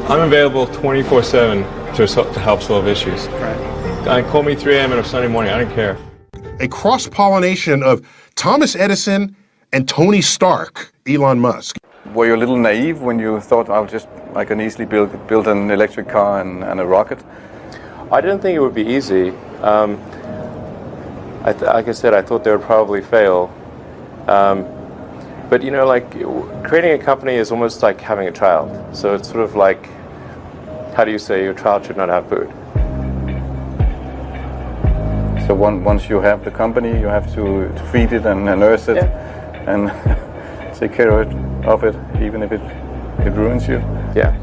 I'm available 24/7 to help solve issues. Right. Call me 3 a.m. on a Sunday morning, I don't care. A cross-pollination of Thomas Edison and Tony Stark, Elon Musk. Were you a little naive when you thought, I can easily build an electric car and a rocket? I didn't think it would be easy. Like I said, I thought they would probably fail. But you know, like creating a company is almost like having a child. So it's sort of like, how do you say your child should not have food? So once you have the company, you have to feed it and nurse it and take care of it, even if it ruins you. Yeah.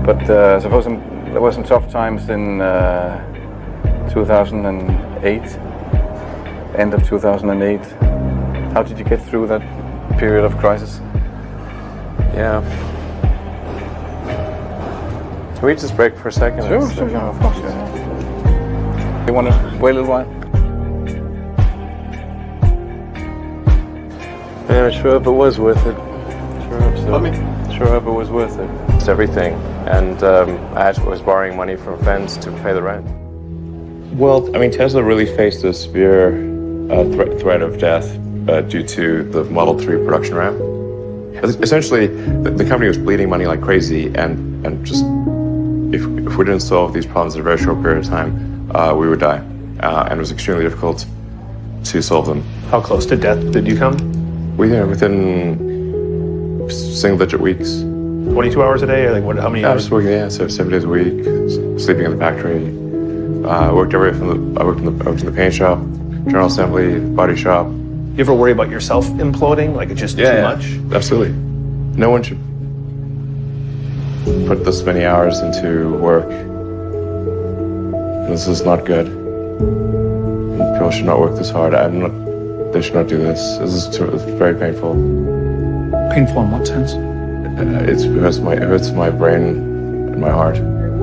But suppose there were some tough times in 2008, end of 2008. How did you get through that period of crisis? Yeah. Can we just break for a second? Sure, of course. Yeah. You want to wait a little while? Yeah, sure hope it was worth it. Sure hope so. Sure hope it was worth it. It's everything. And I was borrowing money from friends to pay the rent. Well, I mean, Tesla really faced a severe threat of death due to the Model 3 production ramp. Essentially, the company was bleeding money like crazy, and just if we didn't solve these problems in a very short period of time, we would die. And it was extremely difficult to solve them. How close to death did you come? Within single-digit weeks. 22 hours a day, or like what? How many I hours? was working, so 7 days a week, sleeping in the factory. I worked in the paint shop, general assembly, body shop. You ever worry about yourself imploding? Like it's just too much? Absolutely. No one should put this many hours into work. This is not good. People should not work this hard. They should not do this. It's very painful. Painful in what sense? It hurts my brain and my heart.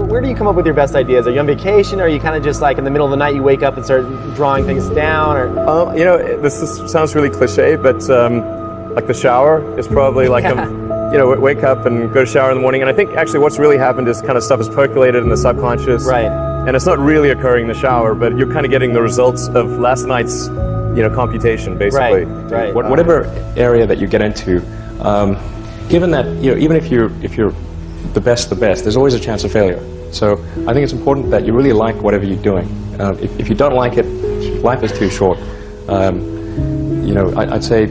Where do you come up with your best ideas? Are you on vacation, or are you kind of just like in the middle of the night you wake up and start drawing things down? Or you know, sounds really cliche, but like the shower is probably like wake up and go to shower in the morning. And I think actually what's really happened is kind of stuff is percolated in the subconscious. Right. And it's not really occurring in the shower, but you're kind of getting the results of last night's, computation, basically. Right. Whatever area that you get into, given that, even if you're the best, there's always a chance of failure. So I think it's important that you really like whatever you're doing. If you don't like it, life is too short. I'd say,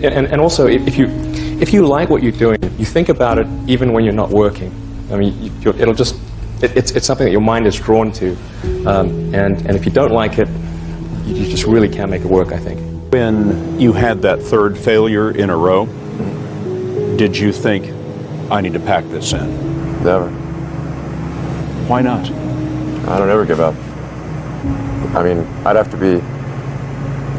and also if you like what you're doing, you think about it even when you're not working. I mean, it's something that your mind is drawn to, and if you don't like it, you just really can't make it work, I think. When you had that third failure in a row, did you think, I need to pack this in? Never. Why not? I don't ever give up. I mean, I'd have to be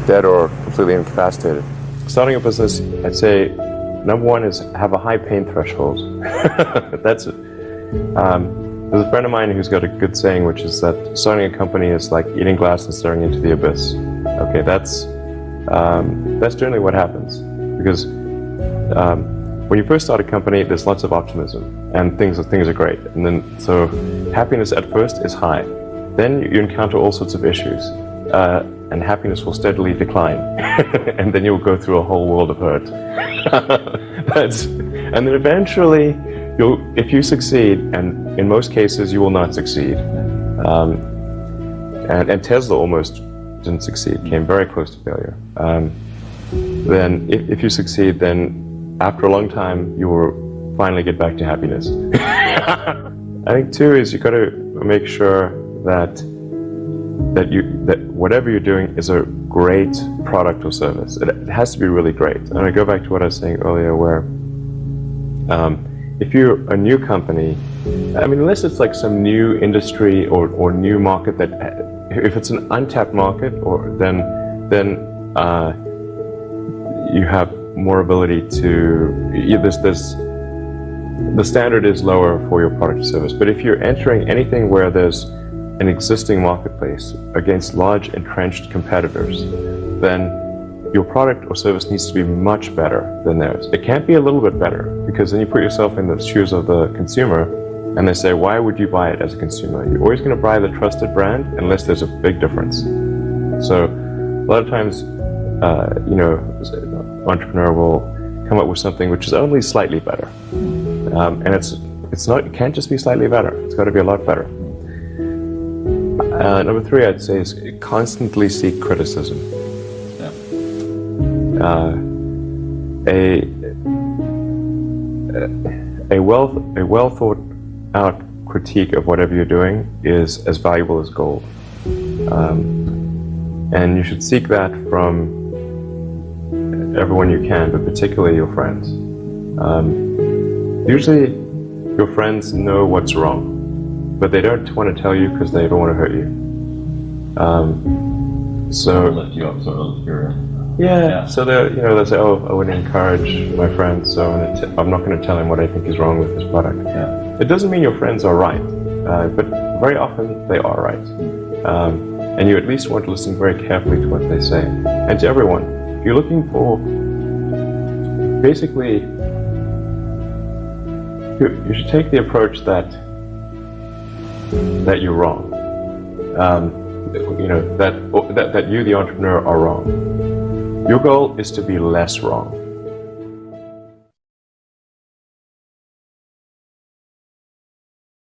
dead or completely incapacitated. Starting a business, I'd say, number one is have a high pain threshold. That's it. There's a friend of mine who's got a good saying, which is that starting a company is like eating glass and staring into the abyss. Okay, that's generally what happens, because when you first start a company, there's lots of optimism and things are great, and then so happiness at first is high. Then you encounter all sorts of issues, and happiness will steadily decline, and then you'll go through a whole world of hurt. And then eventually, if you succeed, and in most cases you will not succeed, and Tesla almost didn't succeed, came very close to failure. Then if you succeed, then after a long time you will finally get back to happiness. I think too is you got to make sure that whatever you're doing is a great product or service. It has to be really great. And I go back to what I was saying earlier, where if you're a new company, I mean, unless it's like some new industry or new market that, if it's an untapped market, or then you have more ability to, the standard is lower for your product or service. But if you're entering anything where there's an existing marketplace against large entrenched competitors, then your product or service needs to be much better than theirs. It can't be a little bit better, because then you put yourself in the shoes of the consumer and they say, why would you buy it as a consumer? You're always going to buy the trusted brand unless there's a big difference. So a lot of times, entrepreneur will come up with something which is only slightly better. And it can't just be slightly better. It's got to be a lot better. Number 3, I'd say, is constantly seek criticism. A well thought out critique of whatever you're doing is as valuable as gold. And you should seek that from everyone you can, but particularly your friends. Usually your friends know what's wrong, but they don't want to tell you because they don't want to hurt you. So lift you up, sort of your so they'll say, oh, I would encourage my friends, so I'm not going to tell him what I think is wrong with his product. It doesn't mean your friends are right, but very often they are right. And you at least want to listen very carefully to what they say. And to everyone, if you're looking for, basically, you should take the approach that you're wrong. That you, the entrepreneur, are wrong. Your goal is to be less wrong.